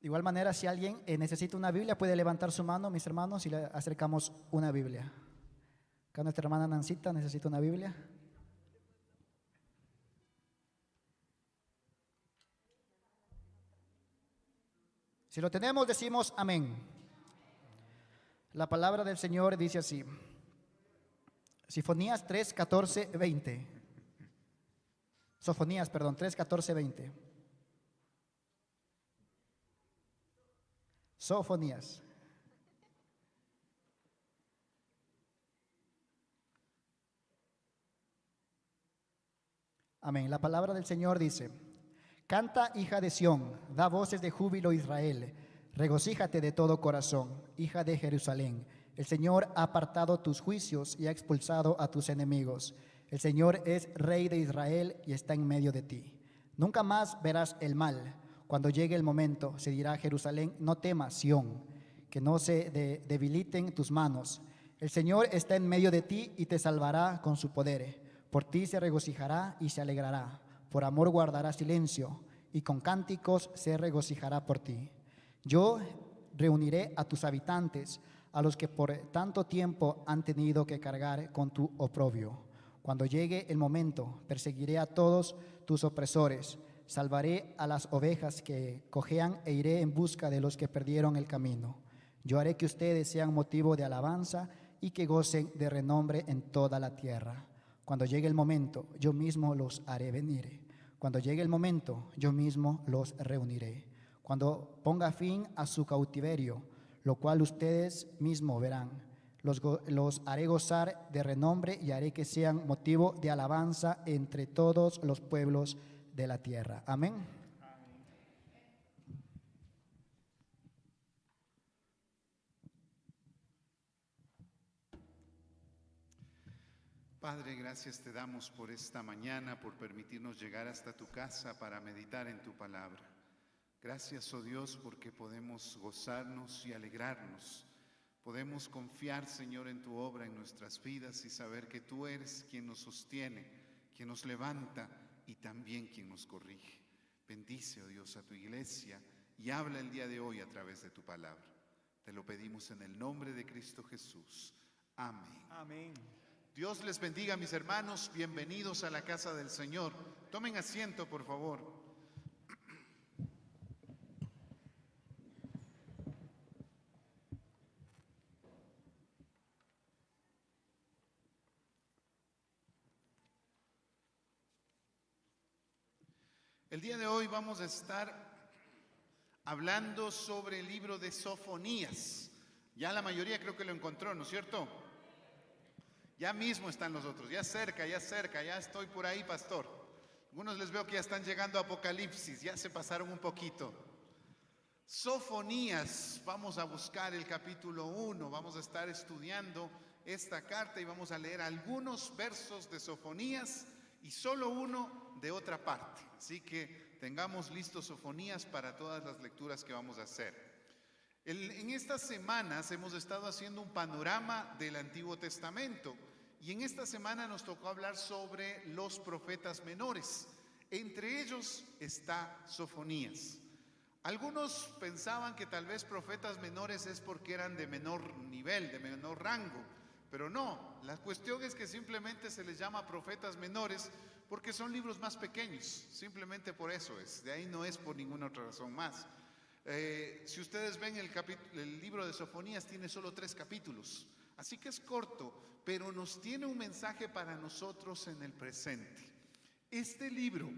De igual manera, si alguien necesita una Biblia, puede levantar su mano, mis hermanos, y le acercamos una Biblia. Acá nuestra hermana Nancita necesita una Biblia. Si lo tenemos, decimos amén. La palabra del Señor dice así. Sofonías 3, 14, 20. Sofonías, perdón, 3, 14, 20. Sofonías. Amén. La palabra del Señor dice: Canta, hija de Sión, da voces de júbilo, Israel. Regocíjate de todo corazón, hija de Jerusalén. El Señor ha apartado tus juicios y ha expulsado a tus enemigos. El Señor es Rey de Israel y está en medio de ti. Nunca más verás el mal. Cuando llegue el momento, se dirá a Jerusalén: no temas, Sión, que no se debiliten tus manos. El Señor está en medio de ti y te salvará con su poder. Por ti se regocijará y se alegrará. Por amor guardará silencio y con cánticos se regocijará por ti. Yo reuniré a tus habitantes, a los que por tanto tiempo han tenido que cargar con tu oprobio. Cuando llegue el momento, perseguiré a todos tus opresores, salvaré a las ovejas que cojean e iré en busca de los que perdieron el camino. Yo haré que ustedes sean motivo de alabanza y que gocen de renombre en toda la tierra. Cuando llegue el momento, yo mismo los haré venir. Cuando llegue el momento, yo mismo los reuniré. Cuando ponga fin a su cautiverio, lo cual ustedes mismos verán, los haré gozar de renombre y haré que sean motivo de alabanza entre todos los pueblos de la tierra. Amén. Padre, gracias te damos por esta mañana, por permitirnos llegar hasta tu casa para meditar en tu palabra. Gracias, oh Dios, porque podemos gozarnos y alegrarnos. Podemos confiar, Señor, en tu obra en nuestras vidas y saber que tú eres quien nos sostiene, quien nos levanta y también quien nos corrige. Bendice, oh Dios, a tu iglesia y habla el día de hoy a través de tu palabra. Te lo pedimos en el nombre de Cristo Jesús. Amén. Amén. Dios les bendiga, mis hermanos. Bienvenidos a la casa del Señor. Tomen asiento, por favor. El día de hoy vamos a estar hablando sobre el libro de Sofonías. Ya la mayoría creo que lo encontró, ¿no es cierto? Ya mismo están los otros, ya cerca, ya estoy por ahí, pastor. Algunos les veo que ya están llegando a Apocalipsis, ya se pasaron un poquito. Sofonías, vamos a buscar el capítulo 1, vamos a estar estudiando esta carta y vamos a leer algunos versos de Sofonías y solo uno de otra parte. Así que tengamos listos Sofonías para todas las lecturas que vamos a hacer. En estas semanas hemos estado haciendo un panorama del Antiguo Testamento y en esta semana nos tocó hablar sobre los profetas menores. Entre ellos está Sofonías. Algunos pensaban que tal vez profetas menores es porque eran de menor nivel, de menor rango, pero no, la cuestión es que simplemente se les llama profetas menores porque son libros más pequeños, simplemente por eso es, de ahí no es por ninguna otra razón más. Si ustedes ven el libro de Sofonías tiene solo 3 capítulos, así que es corto, pero nos tiene un mensaje para nosotros en el presente. Este libro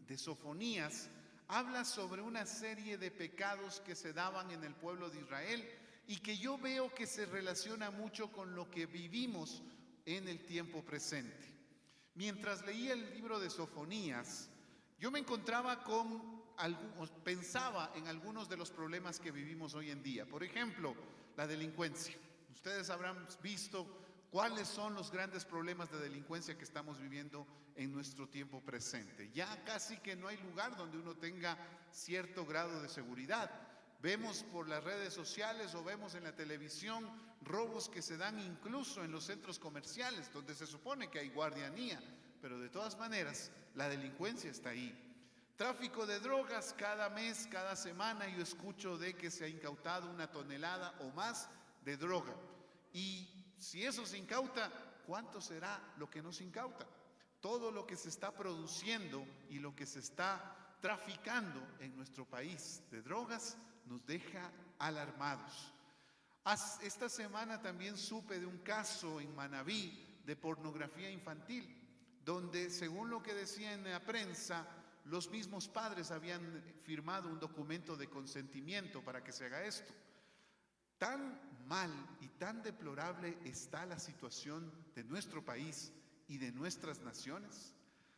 de Sofonías habla sobre una serie de pecados que se daban en el pueblo de Israel y que yo veo que se relaciona mucho con lo que vivimos en el tiempo presente. Mientras leía el libro de Sofonías, yo me encontraba pensaba en algunos de los problemas que vivimos hoy en día. Por ejemplo, la delincuencia. Ustedes habrán visto cuáles son los grandes problemas de delincuencia que estamos viviendo en nuestro tiempo presente. Ya casi que no hay lugar donde uno tenga cierto grado de seguridad. Vemos por las redes sociales o vemos en la televisión robos que se dan incluso en los centros comerciales, donde se supone que hay guardianía, pero de todas maneras la delincuencia está ahí. Tráfico de drogas, cada mes, cada semana yo escucho de que se ha incautado 1 tonelada o más de droga. Y si eso se incauta, ¿cuánto será lo que no se incauta? Todo lo que se está produciendo y lo que se está traficando en nuestro país de drogas nos deja alarmados. Esta semana también supe de un caso en Manabí de pornografía infantil, donde según lo que decía en la prensa, los mismos padres habían firmado un documento de consentimiento para que se haga esto. Tan mal y tan deplorable está la situación de nuestro país y de nuestras naciones.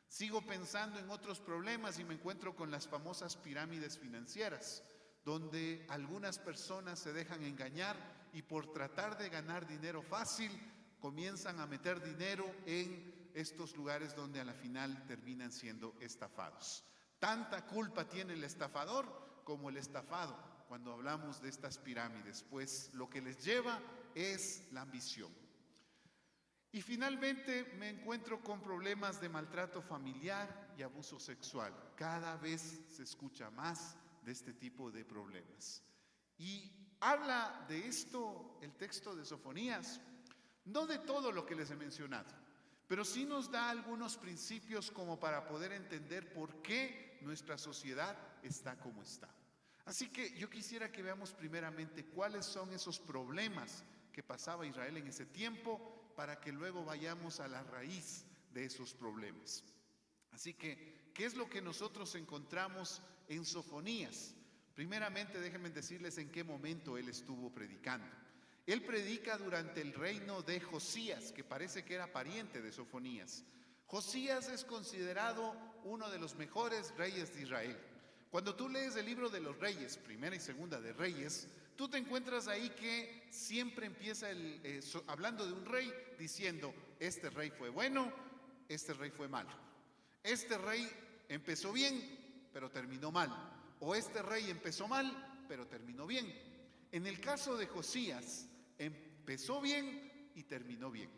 Sigo pensando en otros problemas y me encuentro con las famosas pirámides financieras, donde algunas personas se dejan engañar y por tratar de ganar dinero fácil, comienzan a meter dinero en estos lugares donde a la final terminan siendo estafados. Tanta culpa tiene el estafador como el estafado cuando hablamos de estas pirámides, pues lo que les lleva es la ambición. Y finalmente me encuentro con problemas de maltrato familiar y abuso sexual. Cada vez se escucha más de este tipo de problemas. Y habla de esto el texto de Sofonías, no de todo lo que les he mencionado, pero sí nos da algunos principios como para poder entender por qué nuestra sociedad está como está. Así que yo quisiera que veamos primeramente cuáles son esos problemas que pasaba Israel en ese tiempo, para que luego vayamos a la raíz de esos problemas. Así que, ¿qué es lo que nosotros encontramos en Sofonías? Primeramente, déjenme decirles en qué momento él estuvo predicando. Él predica durante el reino de Josías, que parece que era pariente de Sofonías. Josías es considerado uno de los mejores reyes de Israel. Cuando tú lees el libro de los reyes, primera y segunda de Reyes, tú te encuentras ahí que siempre empieza hablando de un rey diciendo, este rey fue bueno, este rey fue malo. Este rey empezó bien, pero terminó mal. O este rey empezó mal, pero terminó bien. En el caso de Josías, empezó bien y terminó bien.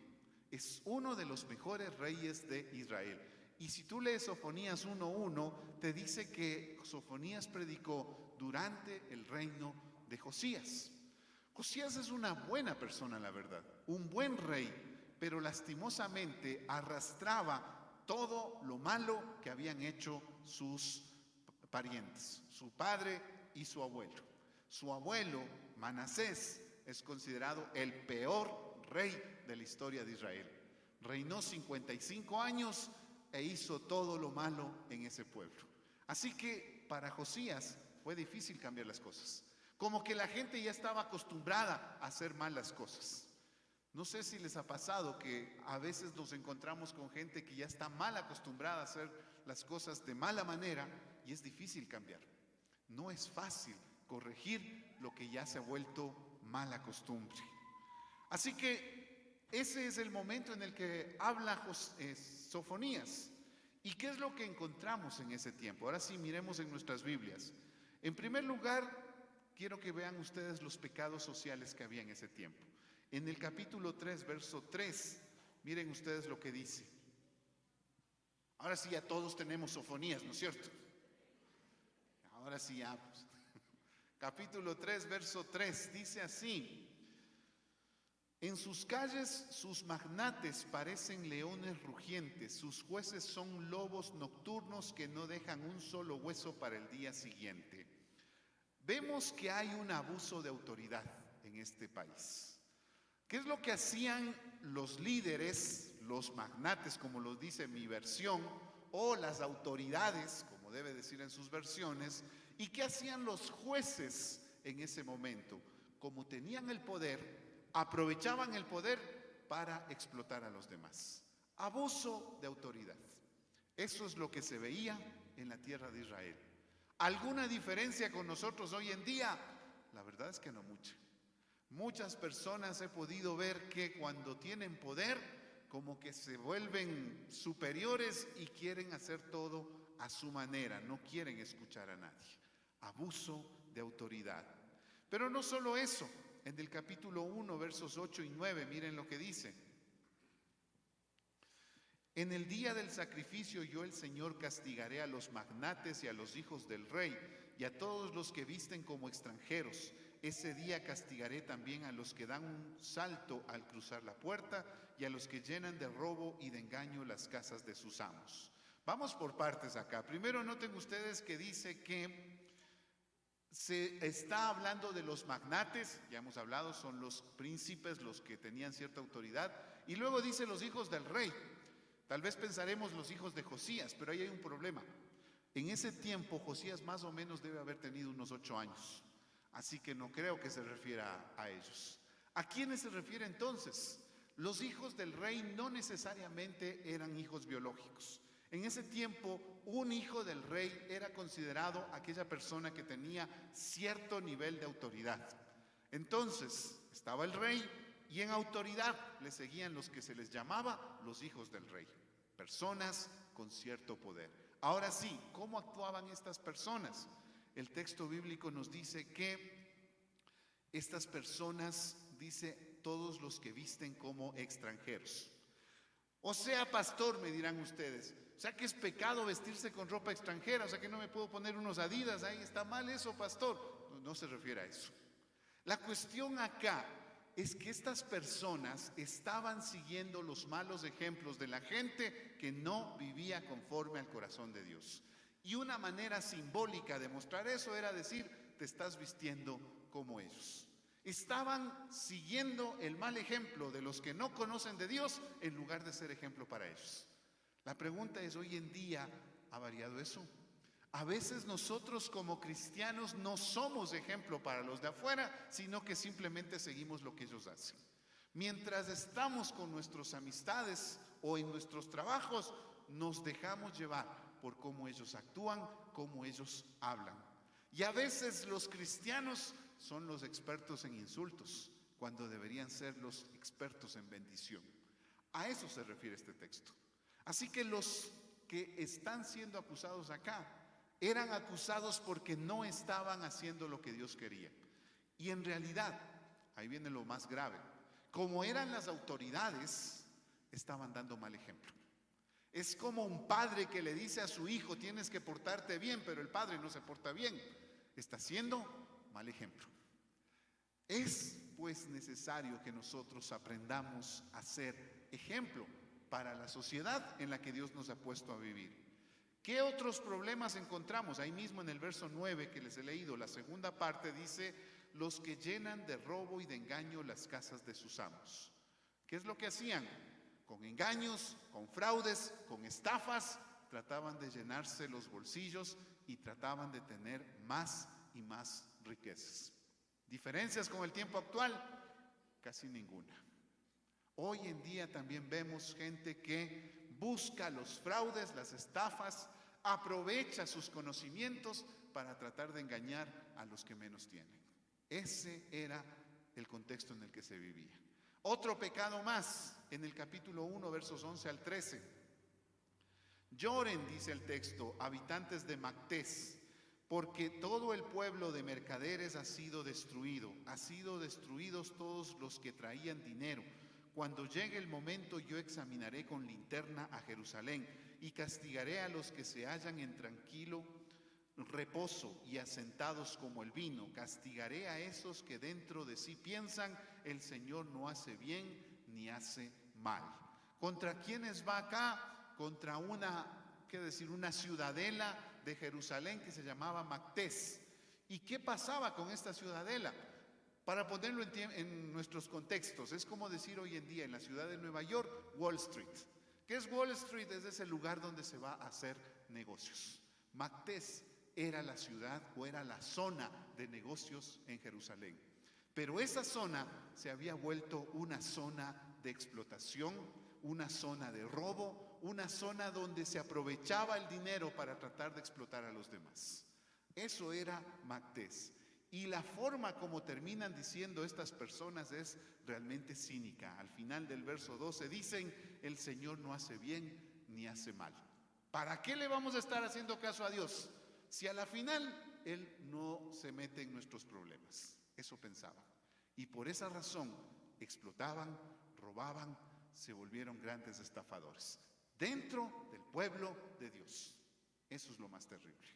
Es uno de los mejores reyes de Israel. Y si tú lees Sofonías 1:1, te dice que Sofonías predicó durante el reino de Josías. Josías es una buena persona, la verdad, un buen rey, pero lastimosamente arrastraba todo lo malo que habían hecho sus parientes, su padre y su abuelo. Su abuelo, Manasés, es considerado el peor rey de la historia de Israel. Reinó 55 años e hizo todo lo malo en ese pueblo. Así que para Josías fue difícil cambiar las cosas. Como que la gente ya estaba acostumbrada a hacer malas cosas. No sé si les ha pasado que a veces nos encontramos con gente que ya está mal acostumbrada a hacer las cosas de mala manera y es difícil cambiar. No es fácil corregir lo que ya se ha vuelto mala costumbre. Así que ese es el momento en el que habla Sofonías. ¿Y qué es lo que encontramos en ese tiempo? Ahora sí, miremos en nuestras Biblias. En primer lugar, quiero que vean ustedes los pecados sociales que había en ese tiempo. En el capítulo 3, verso 3, miren ustedes lo que dice. Ahora sí ya todos tenemos Sofonías, ¿no es cierto? Ahora sí ya. Pues. Capítulo 3, verso 3, dice así. En sus calles sus magnates parecen leones rugientes, sus jueces son lobos nocturnos que no dejan un solo hueso para el día siguiente. Vemos que hay un abuso de autoridad en este país. ¿Qué es lo que hacían los líderes, los magnates, como lo dice mi versión, o las autoridades, como debe decir en sus versiones, y qué hacían los jueces en ese momento? Como tenían el poder, aprovechaban el poder para explotar a los demás. Abuso de autoridad. Eso es lo que se veía en la tierra de Israel. ¿Alguna diferencia con nosotros hoy en día? La verdad es que no mucha. Muchas personas he podido ver que cuando tienen poder, como que se vuelven superiores y quieren hacer todo a su manera, no quieren escuchar a nadie. Abuso de autoridad. Pero no solo eso. En el capítulo 1, versos 8 y 9, miren lo que dice. En el día del sacrificio yo el Señor castigaré a los magnates y a los hijos del rey y a todos los que visten como extranjeros. Ese día castigaré también a los que dan un salto al cruzar la puerta y a los que llenan de robo y de engaño las casas de sus amos. Vamos por partes acá. Primero noten ustedes que dice que se está hablando de los magnates, ya hemos hablado, son los príncipes, los que tenían cierta autoridad, y luego dice los hijos del rey. Tal vez pensaremos los hijos de Josías, pero ahí hay un problema. En ese tiempo Josías más o menos debe haber tenido unos 8 años, así que no creo que se refiera a ellos. ¿A quiénes se refiere entonces? Los hijos del rey no necesariamente eran hijos biológicos. En ese tiempo, un hijo del rey era considerado aquella persona que tenía cierto nivel de autoridad. Entonces, estaba el rey y en autoridad le seguían los que se les llamaba los hijos del rey, personas con cierto poder. Ahora sí, ¿cómo actuaban estas personas? El texto bíblico nos dice que estas personas, dice, todos los que visten como extranjeros. O sea, pastor, me dirán ustedes, o sea que es pecado vestirse con ropa extranjera, o sea que no me puedo poner unos Adidas, ahí está mal eso, pastor. No se refiere a eso. La cuestión acá es que estas personas estaban siguiendo los malos ejemplos de la gente que no vivía conforme al corazón de Dios. Y una manera simbólica de mostrar eso era decir, te estás vistiendo como ellos. Estaban siguiendo el mal ejemplo de los que no conocen de Dios en lugar de ser ejemplo para ellos. La pregunta es, hoy en día, ¿ha variado eso? A veces nosotros como cristianos no somos ejemplo para los de afuera, sino que simplemente seguimos lo que ellos hacen. Mientras estamos con nuestras amistades o en nuestros trabajos, nos dejamos llevar por cómo ellos actúan, cómo ellos hablan. Y a veces los cristianos son los expertos en insultos, cuando deberían ser los expertos en bendición. A eso se refiere este texto. Así que los que están siendo acusados acá eran acusados porque no estaban haciendo lo que Dios quería. Y en realidad, ahí viene lo más grave, como eran las autoridades, estaban dando mal ejemplo. Es como un padre que le dice a su hijo, tienes que portarte bien, pero el padre no se porta bien. Está haciendo mal ejemplo. Es pues necesario que nosotros aprendamos a ser ejemplo para la sociedad en la que Dios nos ha puesto a vivir. ¿Qué otros problemas encontramos? Ahí mismo en el verso 9 que les he leído, la segunda parte dice, los que llenan de robo y de engaño las casas de sus amos. ¿Qué es lo que hacían? Con engaños, con fraudes, con estafas, trataban de llenarse los bolsillos y trataban de tener más y más riquezas. ¿Diferencias con el tiempo actual? Casi ninguna. Hoy en día también vemos gente que busca los fraudes, las estafas, aprovecha sus conocimientos para tratar de engañar a los que menos tienen. Ese era el contexto en el que se vivía. Otro pecado más, en el capítulo 1, versos 11 al 13. Lloren, dice el texto, habitantes de Mactés, porque todo el pueblo de mercaderes ha sido destruido. Han sido destruidos todos los que traían dinero. Cuando llegue el momento yo examinaré con linterna a Jerusalén y castigaré a los que se hallan en tranquilo reposo y asentados como el vino. Castigaré a esos que dentro de sí piensan, el Señor no hace bien ni hace mal. ¿Contra quiénes va acá? Contra una ciudadela de Jerusalén que se llamaba Mactés. ¿Y qué pasaba con esta ciudadela? Para ponerlo en nuestros contextos, es como decir hoy en día en la ciudad de Nueva York, Wall Street. ¿Qué es Wall Street? Es ese lugar donde se va a hacer negocios. Mactés era la ciudad o era la zona de negocios en Jerusalén. Pero esa zona se había vuelto una zona de explotación, una zona de robo, una zona donde se aprovechaba el dinero para tratar de explotar a los demás. Eso era Mactés. Y la forma como terminan diciendo estas personas es realmente cínica. Al final del verso 12 dicen, el Señor no hace bien ni hace mal. ¿Para qué le vamos a estar haciendo caso a Dios? Si a la final Él no se mete en nuestros problemas. Eso pensaban. Y por esa razón explotaban, robaban, se volvieron grandes estafadores. dentro del pueblo de Dios. Eso es lo más terrible.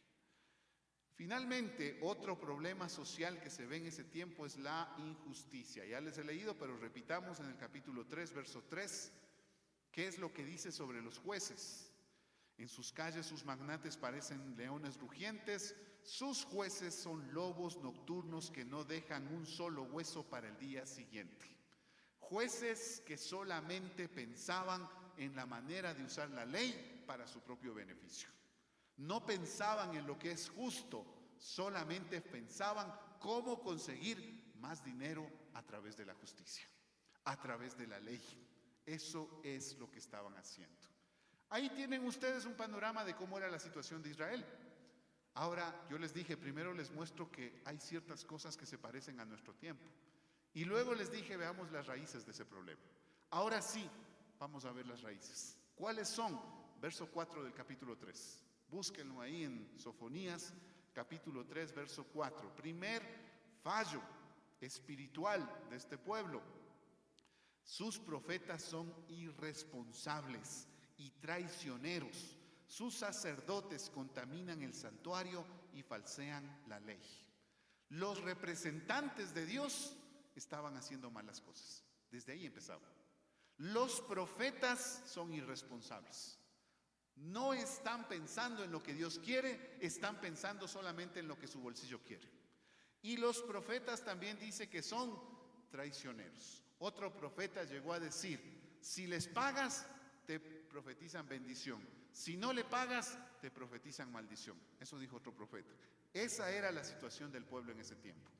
Finalmente, otro problema social que se ve en ese tiempo es la injusticia. Ya les he leído, pero repitamos en el capítulo 3, verso 3, ¿qué es lo que dice sobre los jueces? En sus calles sus magnates parecen leones rugientes, sus jueces son lobos nocturnos que no dejan un solo hueso para el día siguiente. Jueces que solamente pensaban en la manera de usar la ley para su propio beneficio. No pensaban en lo que es justo, solamente pensaban cómo conseguir más dinero a través de la justicia, a través de la ley. Eso es lo que estaban haciendo. Ahí tienen ustedes un panorama de cómo era la situación de Israel. Ahora, yo les dije, primero les muestro que hay ciertas cosas que se parecen a nuestro tiempo. Y luego les dije, veamos las raíces de ese problema. Ahora sí, vamos a ver las raíces. ¿Cuáles son? Verso 4 del capítulo 3. Búsquenlo ahí en Sofonías, capítulo 3, verso 4. Primer fallo espiritual de este pueblo. Sus profetas son irresponsables y traicioneros. Sus sacerdotes contaminan el santuario y falsean la ley. Los representantes de Dios estaban haciendo malas cosas. Desde ahí empezaba. Los profetas son irresponsables. No están pensando en lo que Dios quiere, están pensando solamente en lo que su bolsillo quiere. Y los profetas también dice que son traicioneros. Otro profeta llegó a decir, si les pagas, te profetizan bendición. Si no le pagas, te profetizan maldición. Eso dijo otro profeta. Esa era la situación del pueblo en ese tiempo.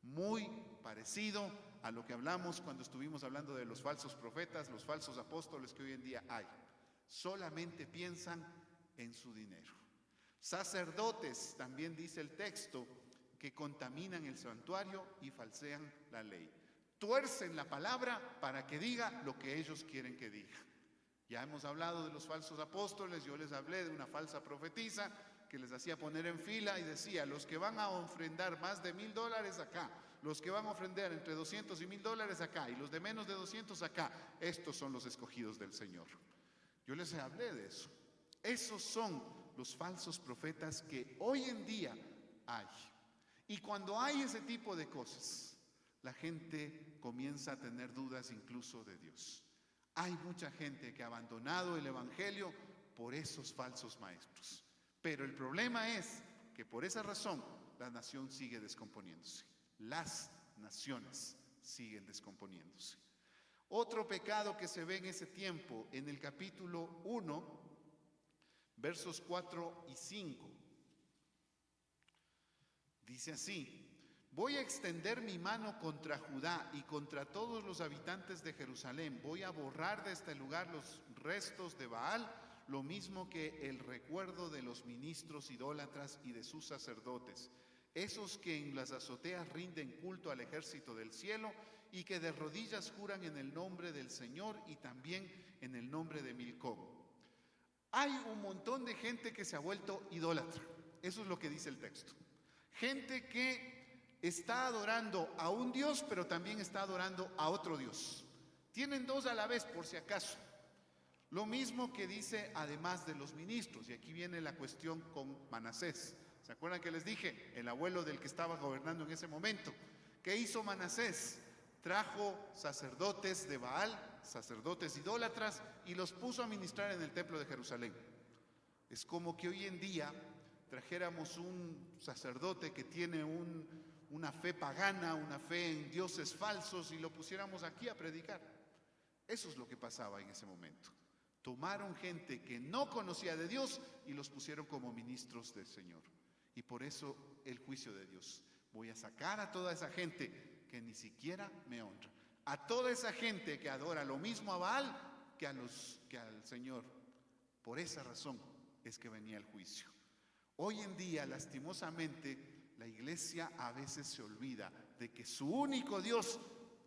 Muy parecido a lo que hablamos cuando estuvimos hablando de los falsos profetas, los falsos apóstoles que hoy en día hay. Solamente piensan en su dinero. Sacerdotes, también dice el texto, que contaminan el santuario y falsean la ley. Tuercen la palabra para que diga lo que ellos quieren que diga. Ya hemos hablado de los falsos apóstoles, yo les hablé de una falsa profetisa que les hacía poner en fila y decía, los que van a ofrendar más de $1,000 acá, los que van a ofrendar entre 200 y $1,000 acá, y los de menos de 200 acá, estos son los escogidos del Señor. Yo les hablé de eso. Esos son los falsos profetas que hoy en día hay. Y cuando hay ese tipo de cosas, la gente comienza a tener dudas incluso de Dios. Hay mucha gente que ha abandonado el evangelio por esos falsos maestros. Pero el problema es que por esa razón la nación sigue descomponiéndose. Las naciones siguen descomponiéndose. Otro pecado que se ve en ese tiempo, en el capítulo 1, versos 4 y 5, dice así, voy a extender mi mano contra Judá y contra todos los habitantes de Jerusalén. Voy a borrar de este lugar los restos de Baal, lo mismo que el recuerdo de los ministros idólatras y de sus sacerdotes, esos que en las azoteas rinden culto al ejército del cielo y que de rodillas juran en el nombre del Señor y también en el nombre de Milcom. Hay un montón de gente que se ha vuelto idólatra. Eso es lo que dice el texto. Gente que está adorando a un Dios, pero también está adorando a otro Dios. Tienen dos a la vez, por si acaso. Lo mismo que dice además de los ministros. Y aquí viene la cuestión con Manasés. ¿Se acuerdan que les dije? El abuelo del que estaba gobernando en ese momento. ¿Qué hizo Manasés? Trajo sacerdotes de Baal, sacerdotes idólatras, y los puso a ministrar en el templo de Jerusalén. Es como que hoy en día trajéramos un sacerdote que tiene una fe pagana, una fe en dioses falsos, y lo pusiéramos aquí a predicar. Eso es lo que pasaba en ese momento. Tomaron gente que no conocía de Dios y los pusieron como ministros del Señor. Y por eso el juicio de Dios. Voy a sacar a toda esa gente que ni siquiera me honra. A toda esa gente que adora lo mismo a Baal que al Señor. Por esa razón es que venía el juicio. Hoy en día, lastimosamente, la iglesia a veces se olvida de que su único Dios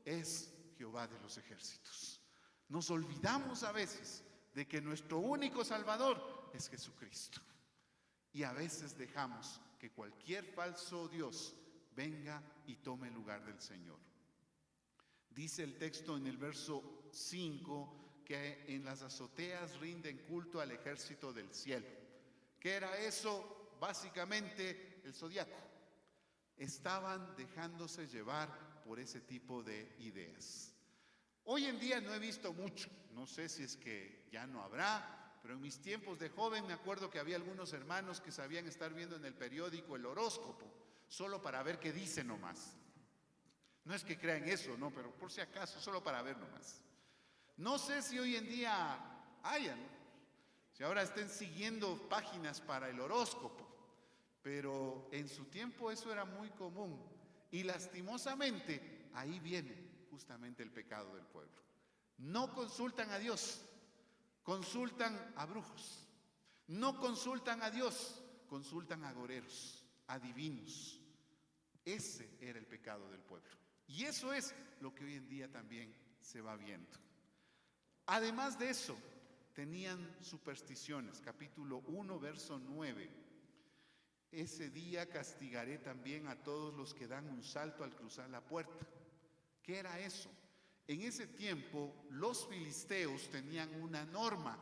es Jehová de los ejércitos. Nos olvidamos a veces de que nuestro único Salvador es Jesucristo. Y a veces dejamos que cualquier falso Dios venga y tome el lugar del Señor. Dice el texto en el verso 5 que en las azoteas rinden culto al ejército del cielo. ¿Qué era eso? Básicamente el zodiaco. Estaban dejándose llevar por ese tipo de ideas. Hoy en día no he visto mucho, no sé si es que ya no habrá, pero en mis tiempos de joven me acuerdo que había algunos hermanos que sabían estar viendo en el periódico el horóscopo, solo para ver qué dice nomás. No es que crean eso, no, pero por si acaso, solo para ver nomás. No sé si hoy en día hayan, si ahora estén siguiendo páginas para el horóscopo, pero en su tiempo eso era muy común. Y lastimosamente, ahí viene justamente el pecado del pueblo. No consultan a Dios, consultan a brujos. No consultan a Dios, consultan a agoreros, adivinos. Ese era el pecado del pueblo. Y eso es lo que hoy en día también se va viendo. Además de eso, tenían supersticiones. Capítulo 1, verso 9. Ese día castigaré también a todos los que dan un salto al cruzar la puerta. ¿Qué era eso? En ese tiempo, los filisteos tenían una norma.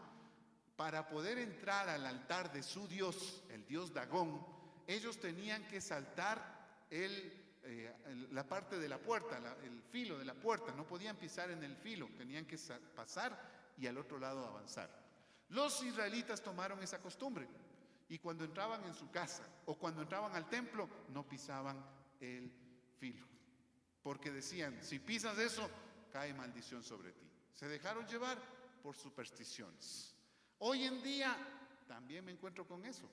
Para poder entrar al altar de su dios, el dios Dagón, ellos tenían que saltar la parte de la puerta, el filo de la puerta. No podían pisar en el filo, tenían que pasar y al otro lado avanzar. Los israelitas tomaron esa costumbre y cuando entraban en su casa o cuando entraban al templo, no pisaban el filo. Porque decían, si pisas eso, cae maldición sobre ti. Se dejaron llevar por supersticiones. Hoy en día también me encuentro con eso.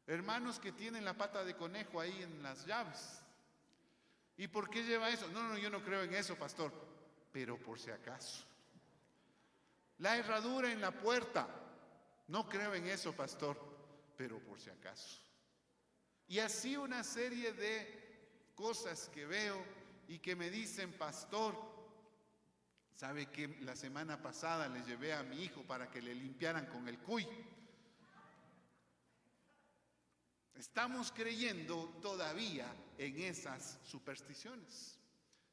Hermanos que tienen la pata de conejo ahí en las llaves. ¿Y por qué lleva eso? No, yo no creo en eso, pastor. Pero por si acaso. La herradura en la puerta. No creo en eso, pastor. Pero por si acaso. Y así una serie de cosas que veo y que me dicen, pastor, ¿sabe que la semana pasada le llevé a mi hijo para que le limpiaran con el cuy? Estamos creyendo todavía en esas supersticiones.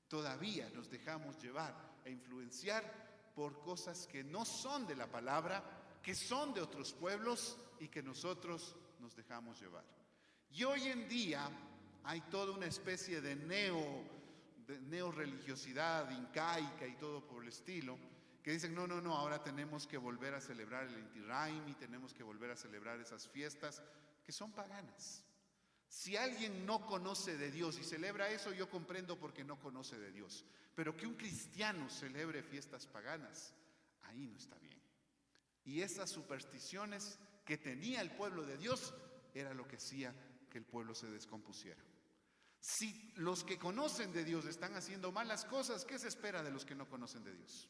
Todavía nos dejamos llevar e influenciar por cosas que no son de la palabra, que son de otros pueblos y que nosotros nos dejamos llevar. Y hoy en día hay toda una especie de neorreligiosidad incaica y todo por el estilo, que dicen, no, ahora tenemos que volver a celebrar el Inti Raymi, tenemos que volver a celebrar esas fiestas que son paganas. Si alguien no conoce de Dios y celebra eso, yo comprendo porque no conoce de Dios. Pero que un cristiano celebre fiestas paganas, ahí no está bien. Y esas supersticiones que tenía el pueblo de Dios era lo que hacía que el pueblo se descompusiera. Si los que conocen de Dios están haciendo malas cosas, ¿qué se espera de los que no conocen de Dios?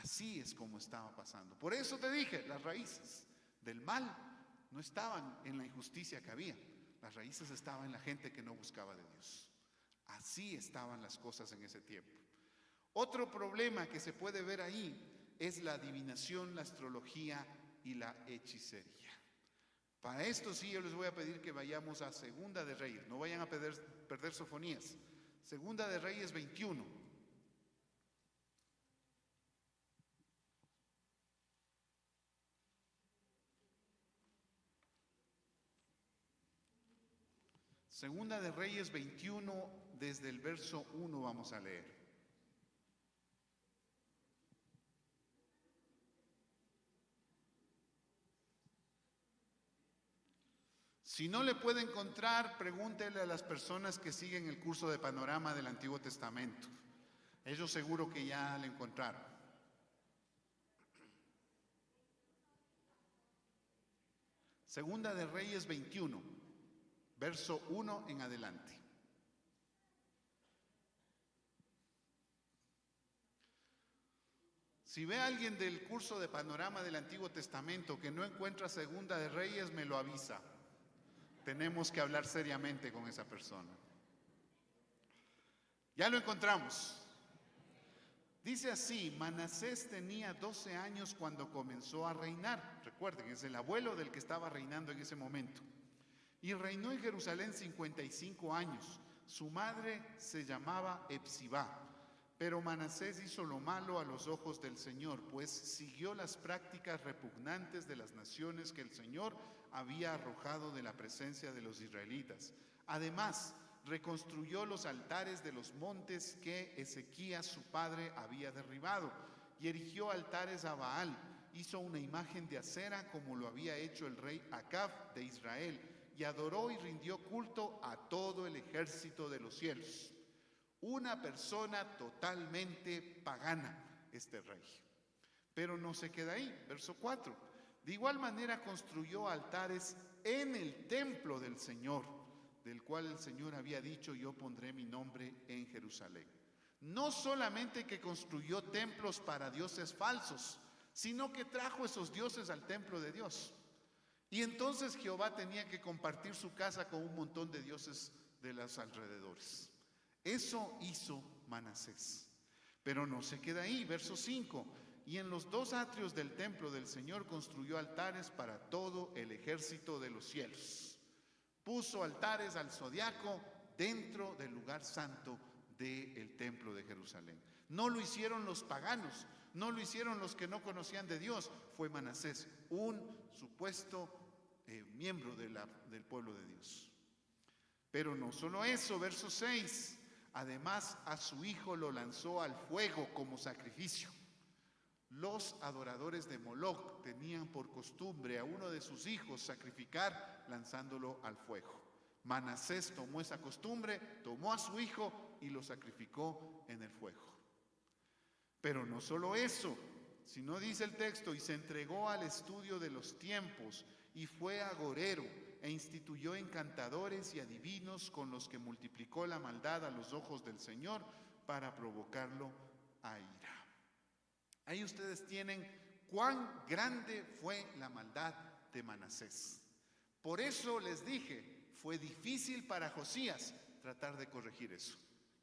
Así es como estaba pasando. Por eso te dije, las raíces del mal no estaban en la injusticia que había. Las raíces estaban en la gente que no buscaba de Dios. Así estaban las cosas en ese tiempo. Otro problema que se puede ver ahí es la adivinación, la astrología y la hechicería. Para esto sí yo les voy a pedir que vayamos a Segunda de Reyes. No vayan a perder Sofonías. Segunda de Reyes 21. Segunda de Reyes 21, desde el verso 1 vamos a leer. Si no le puede encontrar, pregúntele a las personas que siguen el curso de Panorama del Antiguo Testamento. Ellos seguro que ya le encontraron. Segunda de Reyes 21, verso 1 en adelante. Si ve a alguien del curso de Panorama del Antiguo Testamento que no encuentra Segunda de Reyes, me lo avisa. Tenemos que hablar seriamente con esa persona. Ya lo encontramos. Dice así, Manasés tenía 12 años cuando comenzó a reinar. Recuerden, es el abuelo del que estaba reinando en ese momento. Y reinó en Jerusalén 55 años. Su madre se llamaba Epsibá. Pero Manasés hizo lo malo a los ojos del Señor, pues siguió las prácticas repugnantes de las naciones que el Señor había arrojado de la presencia de los israelitas. Además, reconstruyó los altares de los montes que Ezequías su padre había derribado y erigió altares a Baal. Hizo una imagen de acera como lo había hecho el rey Acab de Israel y adoró y rindió culto a todo el ejército de los cielos. Una persona totalmente pagana, este rey. Pero no se queda ahí, verso 4. De igual manera construyó altares en el templo del Señor, del cual el Señor había dicho: yo pondré mi nombre en Jerusalén. No solamente que construyó templos para dioses falsos, sino que trajo esos dioses al templo de Dios. Y entonces Jehová tenía que compartir su casa con un montón de dioses de los alrededores. Eso hizo Manasés. Pero no se queda ahí, verso 5. Y en los 2 atrios del templo del Señor construyó altares para todo el ejército de los cielos. Puso altares al zodiaco dentro del lugar santo del templo de Jerusalén. No lo hicieron los paganos, no lo hicieron los que no conocían de Dios. Fue Manasés, un supuesto miembro del pueblo de Dios. Pero no solo eso, verso 6. Además, a su hijo lo lanzó al fuego como sacrificio. Los adoradores de Moloc tenían por costumbre a uno de sus hijos sacrificar lanzándolo al fuego. Manasés tomó esa costumbre, tomó a su hijo y lo sacrificó en el fuego. Pero no solo eso, sino dice el texto: y se entregó al estudio de los tiempos y fue agorero e instituyó encantadores y adivinos con los que multiplicó la maldad a los ojos del Señor para provocarlo a ira. Ahí ustedes tienen cuán grande fue la maldad de Manasés. Por eso les dije, fue difícil para Josías tratar de corregir eso.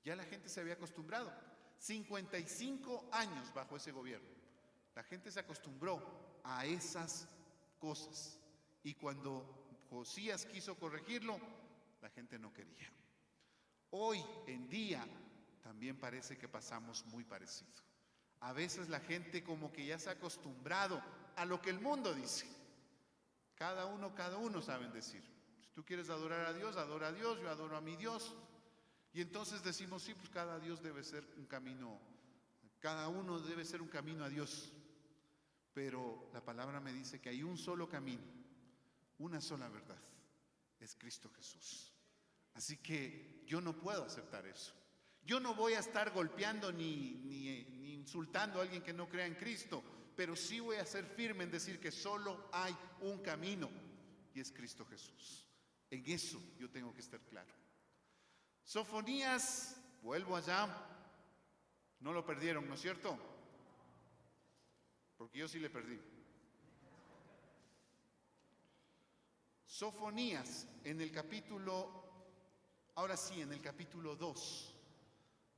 Ya la gente se había acostumbrado. 55 años bajo ese gobierno. La gente se acostumbró a esas cosas. Y cuando Josías quiso corregirlo, la gente no quería. Hoy en día también parece que pasamos muy parecido. A veces la gente como que ya se ha acostumbrado a lo que el mundo dice. Cada uno saben decir. Si tú quieres adorar a Dios, adora a Dios, yo adoro a mi Dios. Y entonces decimos, sí, pues cada Dios debe ser un camino, cada uno debe ser un camino a Dios. Pero la palabra me dice que hay un solo camino, una sola verdad, es Cristo Jesús. Así que yo no puedo aceptar eso. Yo no voy a estar golpeando ni insultando a alguien que no crea en Cristo, pero sí voy a ser firme en decir que solo hay un camino y es Cristo Jesús. En eso yo tengo que estar claro. Sofonías, vuelvo allá, no lo perdieron, ¿no es cierto? Porque yo sí le perdí. Sofonías, en el capítulo 2,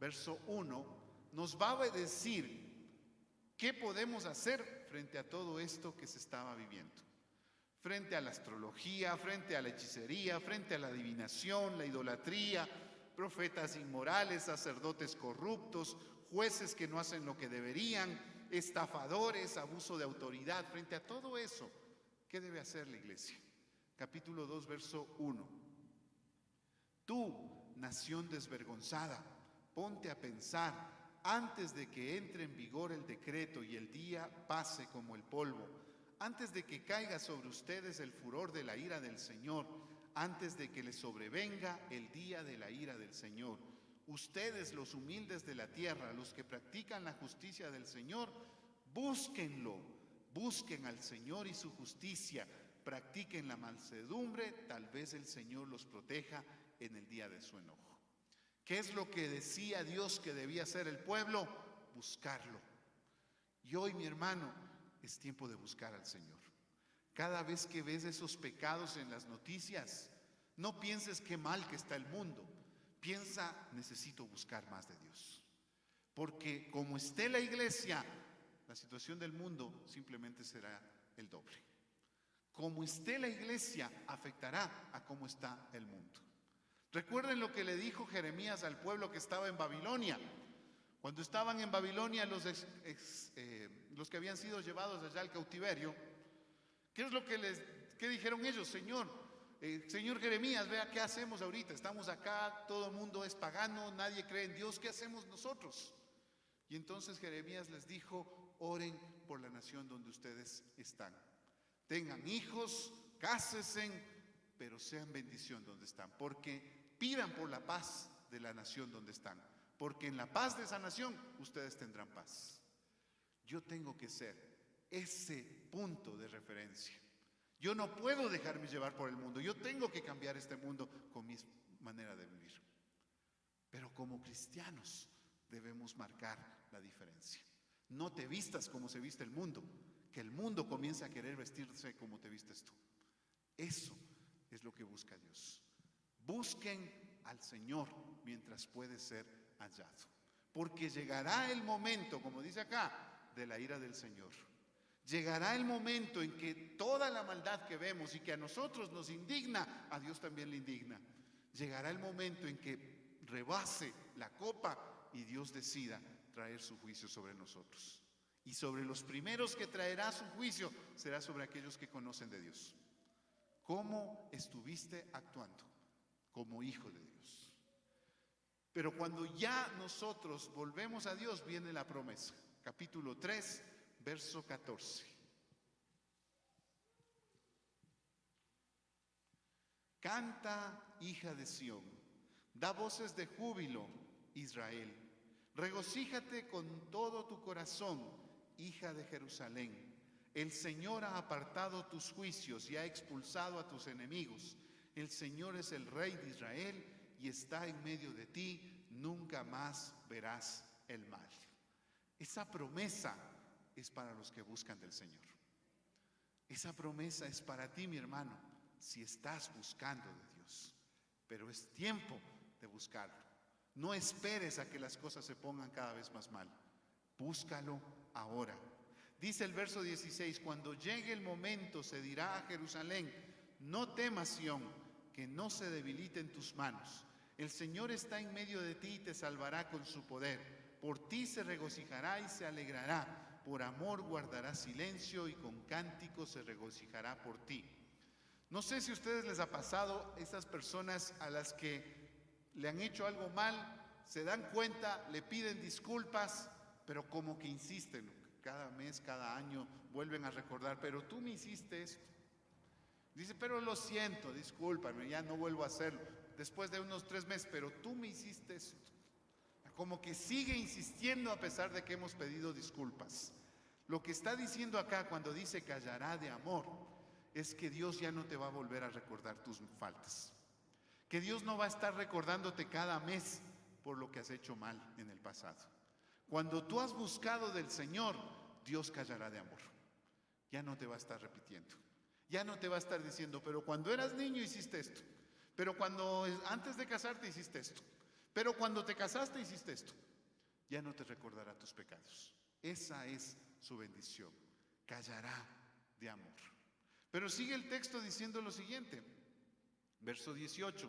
verso 1, nos va a decir qué podemos hacer frente a todo esto que se estaba viviendo. Frente a la astrología, frente a la hechicería, frente a la adivinación, la idolatría, profetas inmorales, sacerdotes corruptos, jueces que no hacen lo que deberían, estafadores, abuso de autoridad. Frente a todo eso, ¿qué debe hacer la iglesia? Capítulo 2, verso 1. Tú, nación desvergonzada, ponte a pensar antes de que entre en vigor el decreto y el día pase como el polvo, antes de que caiga sobre ustedes el furor de la ira del Señor, antes de que les sobrevenga el día de la ira del Señor. Ustedes, los humildes de la tierra, los que practican la justicia del Señor, búsquenlo, busquen al Señor y su justicia, practiquen la mansedumbre, tal vez el Señor los proteja en el día de su enojo. ¿Qué es lo que decía Dios que debía hacer el pueblo? Buscarlo. Y hoy, mi hermano, es tiempo de buscar al Señor. Cada vez que ves esos pecados en las noticias, no pienses qué mal que está el mundo. Piensa, necesito buscar más de Dios. Porque como esté la iglesia, la situación del mundo simplemente será el doble. Como esté la iglesia, afectará a cómo está el mundo. Recuerden lo que le dijo Jeremías al pueblo que estaba en Babilonia. Cuando estaban en Babilonia los que habían sido llevados allá al cautiverio, ¿qué es lo que qué dijeron ellos? Señor Jeremías, vea qué hacemos ahorita. Estamos acá, todo el mundo es pagano, nadie cree en Dios, ¿qué hacemos nosotros? Y entonces Jeremías les dijo: oren por la nación donde ustedes están. Tengan hijos, cásense, pero sean bendición donde están, porque pidan por la paz de la nación donde están, porque en la paz de esa nación ustedes tendrán paz. Yo tengo que ser ese punto de referencia. Yo no puedo dejarme llevar por el mundo. Yo tengo que cambiar este mundo con mi manera de vivir. Pero como cristianos debemos marcar la diferencia. No te vistas como se viste el mundo, que el mundo comience a querer vestirse como te vistes tú. Eso es lo que busca Dios. Busquen al Señor mientras puede ser hallado, porque llegará el momento, como dice acá, de la ira del Señor. Llegará el momento en que toda la maldad que vemos y que a nosotros nos indigna, a Dios también le indigna. Llegará el momento en que rebase la copa y Dios decida traer su juicio sobre nosotros. Y sobre los primeros que traerá su juicio será sobre aquellos que conocen de Dios. ¿Cómo estuviste actuando como hijo de Dios? Pero cuando ya nosotros volvemos a Dios, viene la promesa. Capítulo 3, verso 14. Canta, hija de Sión, da voces de júbilo, Israel. Regocíjate con todo tu corazón, hija de Jerusalén. El Señor ha apartado tus juicios y ha expulsado a tus enemigos. El Señor es el Rey de Israel y está en medio de ti. Nunca más verás el mal. Esa promesa es para los que buscan del Señor. Esa promesa es para ti, mi hermano, si estás buscando de Dios. Pero es tiempo de buscarlo. No esperes a que las cosas se pongan cada vez más mal. Búscalo ahora. Dice el verso 16: cuando llegue el momento se dirá a Jerusalén: no temas, Sión, que no se debilite en tus manos. El Señor está en medio de ti y te salvará con su poder. Por ti se regocijará y se alegrará. Por amor guardará silencio y con cánticos se regocijará por ti. No sé si a ustedes les ha pasado, esas personas a las que le han hecho algo mal, se dan cuenta, le piden disculpas, pero como que insisten. Cada mes, cada año vuelven a recordar: pero tú me hiciste esto. Dice: pero lo siento, discúlpame, ya no vuelvo a hacerlo. Después de unos 3 meses: pero tú me hiciste esto. Como que sigue insistiendo a pesar de que hemos pedido disculpas. Lo que está diciendo acá cuando dice callará de amor es que Dios ya no te va a volver a recordar tus faltas. Que Dios no va a estar recordándote cada mes por lo que has hecho mal en el pasado. Cuando tú has buscado del Señor, Dios callará de amor. Ya no te va a estar repitiendo. Ya no te va a estar diciendo: pero cuando eras niño hiciste esto. Pero cuando antes de casarte hiciste esto. Pero cuando te casaste hiciste esto. Ya no te recordará tus pecados. Esa es su bendición. Callará de amor. Pero sigue el texto diciendo lo siguiente. Verso 18.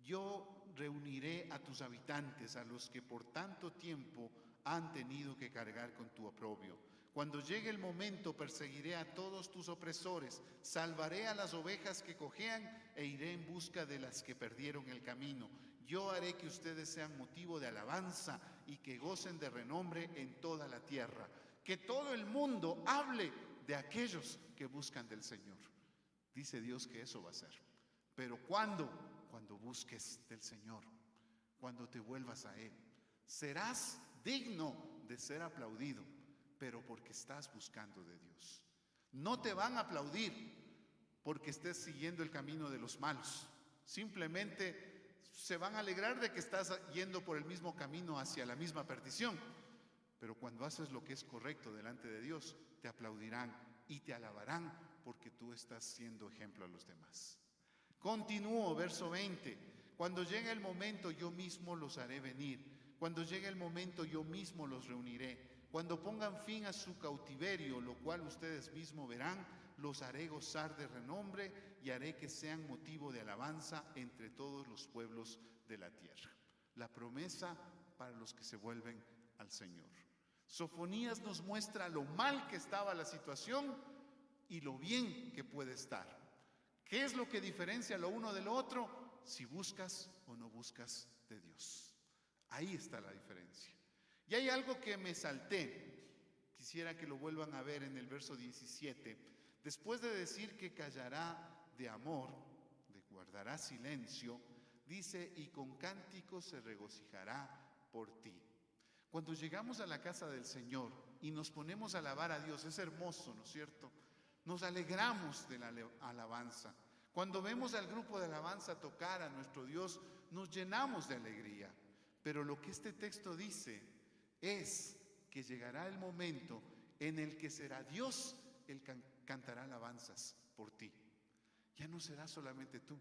Yo reuniré a tus habitantes, a los que por tanto tiempo han tenido que cargar con tu oprobio. Cuando llegue el momento, perseguiré a todos tus opresores, salvaré a las ovejas que cojean e iré en busca de las que perdieron el camino. Yo haré que ustedes sean motivo de alabanza y que gocen de renombre en toda la tierra. Que todo el mundo hable de aquellos que buscan del Señor. Dice Dios que eso va a ser. Pero ¿cuándo? Cuando busques del Señor, cuando te vuelvas a Él. Serás digno de ser aplaudido, pero porque estás buscando de Dios. No te van a aplaudir porque estés siguiendo el camino de los malos. Simplemente se van a alegrar de que estás yendo por el mismo camino hacia la misma perdición. Pero cuando haces lo que es correcto delante de Dios, te aplaudirán y te alabarán porque tú estás siendo ejemplo a los demás. Continúo, verso 20. Cuando llegue el momento, yo mismo los haré venir. Cuando llegue el momento, yo mismo los reuniré. Cuando pongan fin a su cautiverio, lo cual ustedes mismos verán, los haré gozar de renombre y haré que sean motivo de alabanza entre todos los pueblos de la tierra. La promesa para los que se vuelven al Señor. Sofonías nos muestra lo mal que estaba la situación y lo bien que puede estar. ¿Qué es lo que diferencia lo uno de lo otro? Si buscas o no buscas de Dios. Ahí está la diferencia. Y hay algo que me salté, quisiera que lo vuelvan a ver en el verso 17. Después de decir que callará de amor, de guardará silencio, dice, y con cánticos se regocijará por ti. Cuando llegamos a la casa del Señor y nos ponemos a alabar a Dios, es hermoso, ¿no es cierto? Nos alegramos de la alabanza. Cuando vemos al grupo de alabanza tocar a nuestro Dios, nos llenamos de alegría. Pero lo que este texto dice es que llegará el momento en el que será Dios el que cantará alabanzas por ti. Ya no será solamente tú.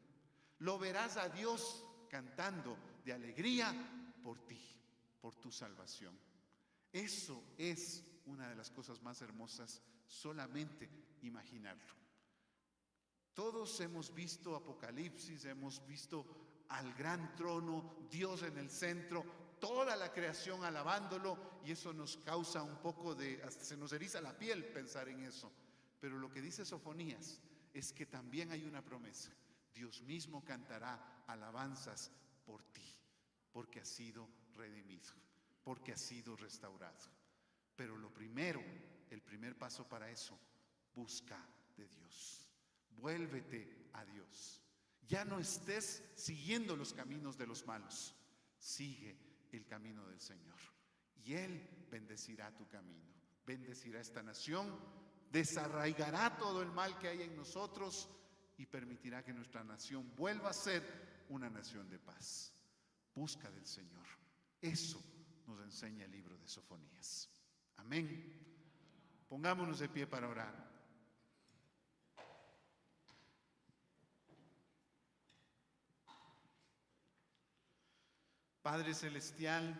Lo verás a Dios cantando de alegría por ti, por tu salvación. Eso es una de las cosas más hermosas, solamente imaginarlo. Todos hemos visto Apocalipsis, hemos visto al gran trono, Dios en el centro, toda la creación alabándolo, y eso nos causa un poco de, hasta se nos eriza la piel pensar en eso. Pero lo que dice Sofonías es que también hay una promesa. Dios mismo cantará alabanzas por ti, porque has sido redimido, porque has sido restaurado. Pero lo primero, el primer paso para eso, busca de Dios. Vuélvete a Dios. Ya no estés siguiendo los caminos de los malos. Sigue el camino del Señor. Y Él bendecirá tu camino. Bendecirá esta nación. Desarraigará todo el mal que hay en nosotros y permitirá que nuestra nación vuelva a ser una nación de paz. Busca del Señor. Eso nos enseña el libro de Sofonías. Amén. Pongámonos de pie para orar. Padre Celestial,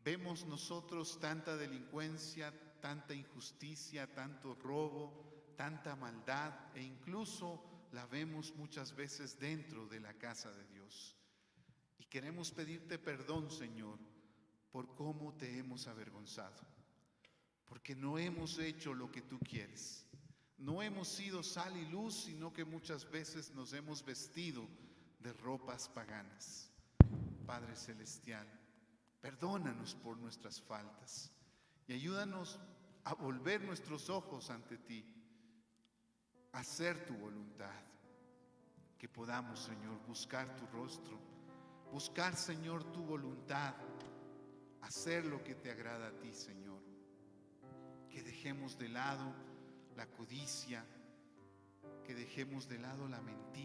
vemos nosotros tanta delincuencia, tanta injusticia, tanto robo, tanta maldad, e incluso la vemos muchas veces dentro de la casa de Dios. Y queremos pedirte perdón, Señor, por cómo te hemos avergonzado, porque no hemos hecho lo que tú quieres. No hemos sido sal y luz, sino que muchas veces nos hemos vestido de ropas paganas. Padre Celestial, perdónanos por nuestras faltas y ayúdanos a volver nuestros ojos ante ti, a hacer tu voluntad, que podamos, Señor, buscar tu rostro, buscar, Señor, tu voluntad, hacer lo que te agrada a ti, Señor, que dejemos de lado la codicia, que dejemos de lado la mentira.